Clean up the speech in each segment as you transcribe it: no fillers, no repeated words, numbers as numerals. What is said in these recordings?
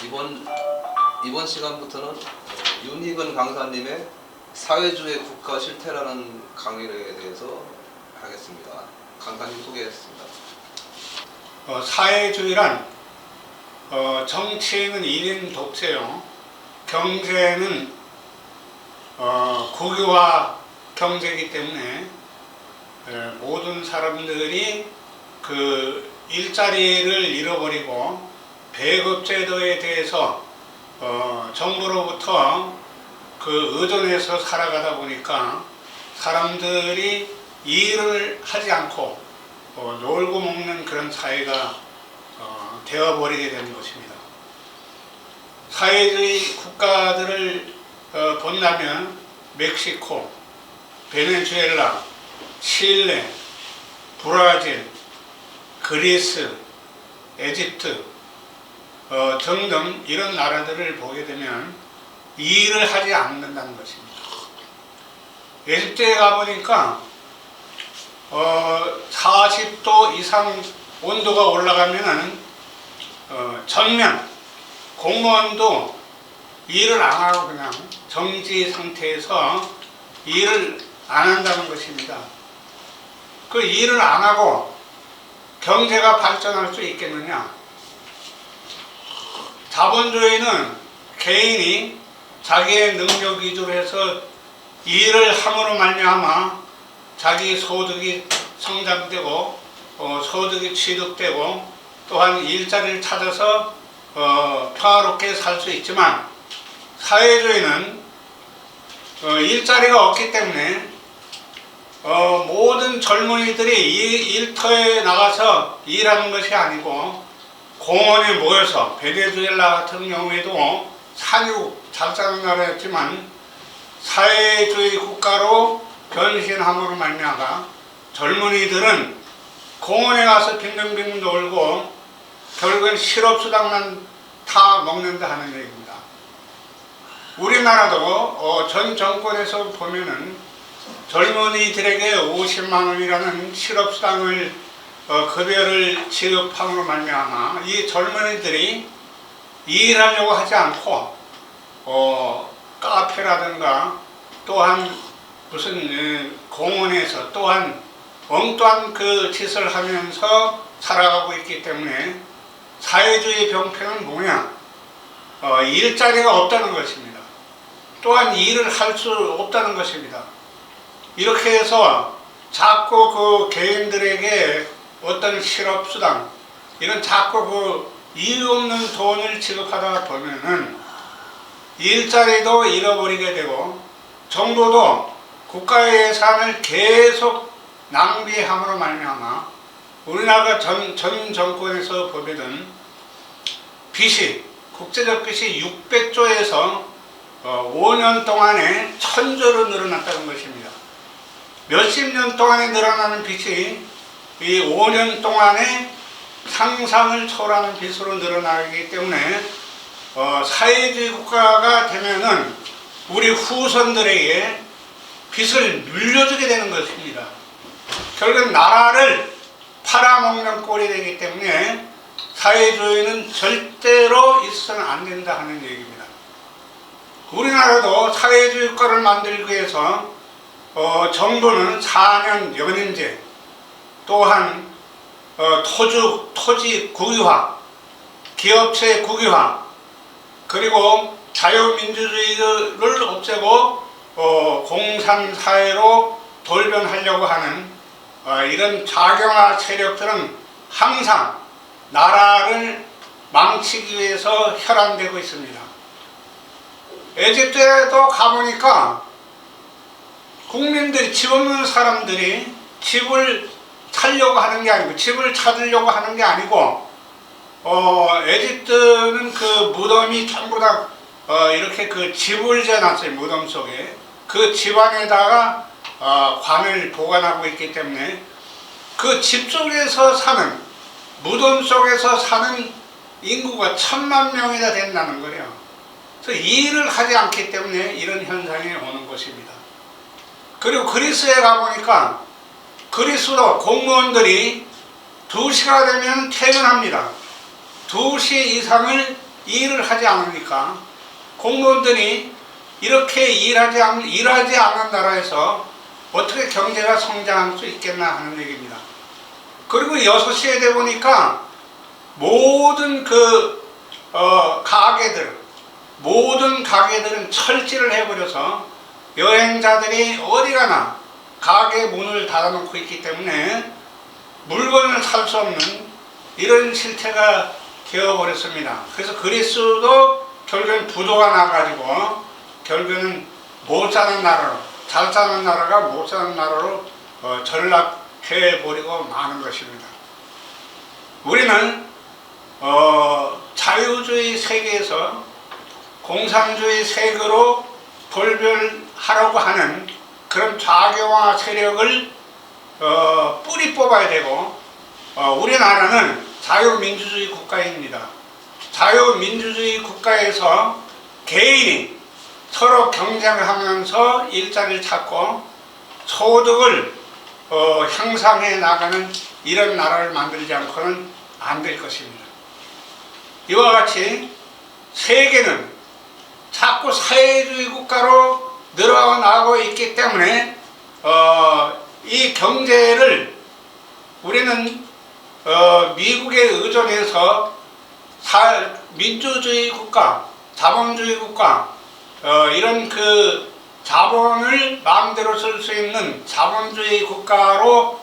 이번 시간부터는 윤희근 강사님의 사회주의 국가 실태라는 강의에 대해서 하겠습니다. 강사님 소개했습니다. 사회주의란 정치는 1인 독재요. 경제는 국유화 경제이기 때문에 모든 사람들이 그 일자리를 잃어버리고 배급제도에 대해서 정부로부터 그 의존해서 살아가다 보니까 사람들이 일을 하지 않고 놀고 먹는 그런 사회가 되어버리게 되는 것입니다. 사회주의 국가들을 본다면 멕시코, 베네수엘라, 칠레, 브라질, 그리스, 에집트 등등 이런 나라들을 보게 되면 일을 하지 않는다는 것입니다. 에집트에 가보니까 40도 이상 온도가 올라가면 전면 공무원도 일을 안 하고 그냥 정지 상태에서 일을 안 한다는 것입니다. 그 일을 안 하고 경제가 발전할 수 있겠느냐? 자본주의는 개인이 자기의 능력 위주로 해서 일을 함으로 말미암아 자기 소득이 성장되고 소득이 취득되고 또한 일자리를 찾아서 평화롭게 살 수 있지만 사회주의는 일자리가 없기 때문에 모든 젊은이들이 일터에 나가서 일하는 것이 아니고 공원에 모여서 베네수엘라 같은 경우에도 산유 잘 사는 나라였지만 사회주의 국가로 변신함으로 말미암아 젊은이들은 공원에 가서 빙빙빙 놀고 결국은 실업수당만 타 먹는다 하는 얘기입니다. 우리나라도 전 정권에서 보면은 젊은이들에게 50만 원이라는 실업수당을 급여를 지급함으로 말미암아 이 젊은이들이 일하려고 하지 않고 카페라든가 또한 무슨 공원에서 또한 엉뚱한 그 짓을 하면서 살아가고 있기 때문에 사회주의 병폐는 뭐냐? 일자리가 없다는 것입니다. 또한 일을 할 수 없다는 것입니다. 이렇게 해서 자꾸 그 개인들에게 어떤 실업수당 이런 자꾸 그 이유 없는 돈을 지급하다 보면은 일자리도 잃어버리게 되고 정부도 국가의 예산을 계속 낭비함으로 말미암아 우리나라 전 정권에서 보면은 빚이 국제적 빚이 600조에서 5년 동안에 1000조로 늘어났다는 것입니다. 몇십 년 동안에 늘어나는 빚이 이 5년 동안에 상상을 초월하는 빚으로 늘어나기 때문에 사회주의 국가가 되면은 우리 후손들에게 빚을 물려주게 되는 것입니다. 결국 나라를 팔아먹는 꼴이 되기 때문에 사회주의는 절대로 있어서는 안 된다 하는 얘기입니다. 우리나라도 사회주의 국가를 만들기 위해서 정부는 4년 연임제 또한 토지 국유화, 기업체 국유화 그리고 자유민주주의를 없애고 공산사회로 돌변하려고 하는 이런 좌경화 세력들은 항상 나라를 망치기 위해서 혈안되고 있습니다. 에집트에도 가보니까 국민들이 집 없는 사람들이 집을 살려고 하는 게 아니고 집을 찾으려고 하는 게 아니고 에집트는 그 무덤이 전부 다 이렇게 그 집을 지어놨어요. 무덤 속에 그 집 안에다가 관을 보관하고 있기 때문에 그 집 속에서 사는 무덤 속에서 사는 인구가 1000만 명이나 된다는 거예요. 그래서 일을 하지 않기 때문에 이런 현상이 오는 것입니다. 그리고 그리스에 가보니까 그리스도 공무원들이 2시가 되면 퇴근합니다. 2시 이상을 일을 하지 않으니까 공무원들이 이렇게 일하지 않는 나라에서 어떻게 경제가 성장할 수 있겠나 하는 얘기입니다. 그리고 6시에 돼 보니까 모든 모든 가게들은 철지를 해버려서 여행자들이 어디 가나 가게 문을 닫아놓고 있기 때문에 물건을 살 수 없는 이런 실태가 되어버렸습니다. 그래서 그리스도 결국엔 부도가 나가지고 결국에는 못 사는 나라로, 잘 사는 나라가 못 사는 나라로 전락해버리고 마는 것입니다. 우리는 자유주의 세계에서 공산주의 세계로 돌변하려고 하는 그런 좌경화 세력을 뿌리 뽑아야 되고, 우리나라는 자유민주주의 국가입니다. 자유민주주의 국가에서 개인이 서로 경쟁을 하면서 일자리를 찾고 소득을 향상해 나가는 이런 나라를 만들지 않고는 안 될 것입니다. 이와 같이 세계는 자꾸 사회주의 국가로 늘어나고 있기 때문에 이 경제를 우리는 미국에 의존해서 민주주의 국가, 자본주의 국가, 이런 자본을 마음대로 쓸 수 있는 자본주의 국가로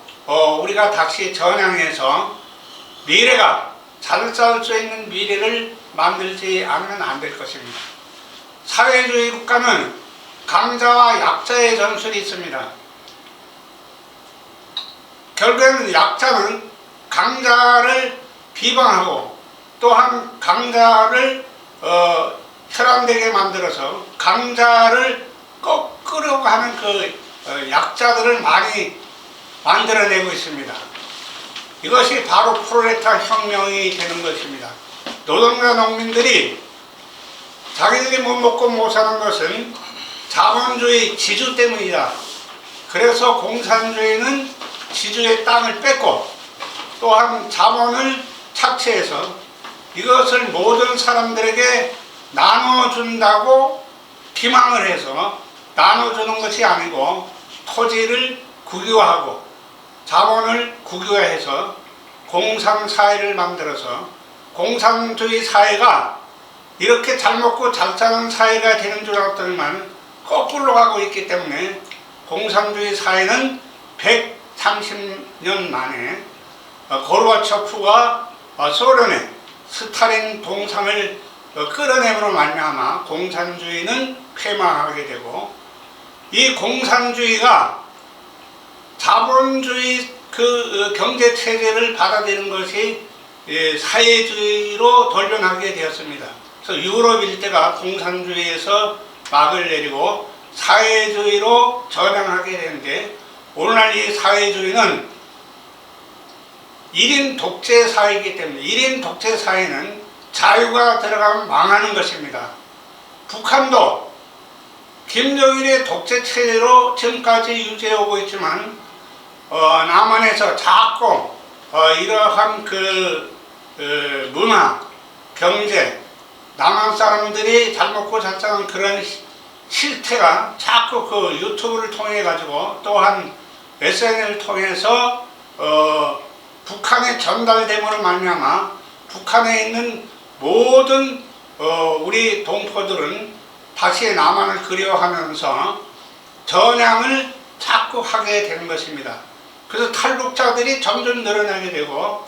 우리가 다시 전향해서 미래가 잘 살 수 있는 미래를 만들지 않으면 안 될 것입니다. 사회주의 국가는 강자와 약자의 전술이 있습니다. 결국에는 약자는 강자를 비방하고 또한 강자를 혈안되게 만들어서 강자를 꺾으려고 하는 약자들을 많이 만들어내고 있습니다. 이것이 바로 프롤레타 혁명이 되는 것입니다. 노동자 농민들이 자기들이 못 먹고 못 사는 것은 자본주의 지주 때문이다. 그래서 공산주의는 지주의 땅을 뺏고 또한 자본을 착취해서 이것을 모든 사람들에게 나눠준다고 기망을 해서 나눠주는 것이 아니고 토지를 국유화하고 자본을 국유화해서 공산사회를 만들어서 공산주의 사회가 이렇게 잘 먹고 잘 사는 사회가 되는 줄 알았더니만 거꾸로 가고 있기 때문에 공산주의 사회는 130년 만에 고르바초프가 소련의 스탈린 동상을 끌어내므로 말미암아 공산주의는 폐망하게 되고, 이 공산주의가 자본주의 경제 체제를 받아들이는 것이 사회주의로 돌변하게 되었습니다. 그래서 유럽 일대가 공산주의에서 막을 내리고 사회주의로 전향하게 되는데, 오늘날 이 사회주의는 1인 독재 사회이기 때문에 1인 독재 사회는 자유가 들어가면 망하는 것입니다. 북한도 김정일의 독재 체제로 지금까지 유지해 오고 있지만 남한에서 자꾸 이러한 문화, 경제, 남한 사람들이 잘 먹고 잘 사는 그런 실태가 자꾸 유튜브를 통해 가지고 또한 SNS를 통해서 북한에 전달됨으로 말미암아 북한에 있는 모든 우리 동포들은 다시 남한을 그리워하면서 전향을 자꾸 하게 되는 것입니다. 그래서 탈북자들이 점점 늘어나게 되고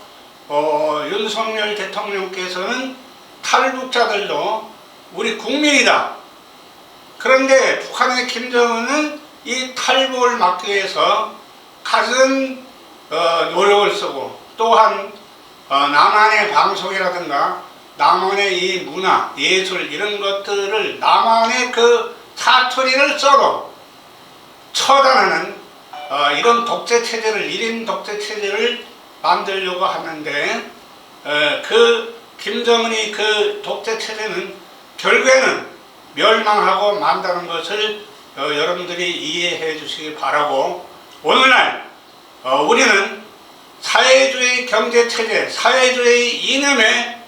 윤석열 대통령께서는 탈북자들도 우리 국민이다. 그런데 북한의 김정은은 이 탈북을 막기 위해서 갖은 노력을 쓰고 또한 남한의 방송이라든가 남한의 이 문화, 예술 이런 것들을 남한의 사투리를 써도 처단하는 이런 독재 체제를 1인 독재 체제를 만들려고 하는데 김정은이 독재 체제는 결국에는 멸망하고 만다는 것을 여러분들이 이해해 주시기 바라고, 오늘날 우리는 사회주의 경제체제, 사회주의 이념에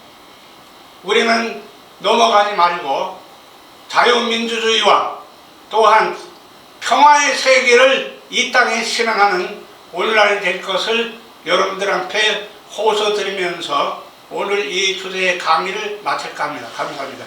우리는 넘어가지 말고 자유민주주의와 또한 평화의 세계를 이 땅에 실현하는 오늘날이 될 것을 여러분들한테 호소드리면서 오늘 이 주제의 강의를 마칠까 합니다. 감사합니다.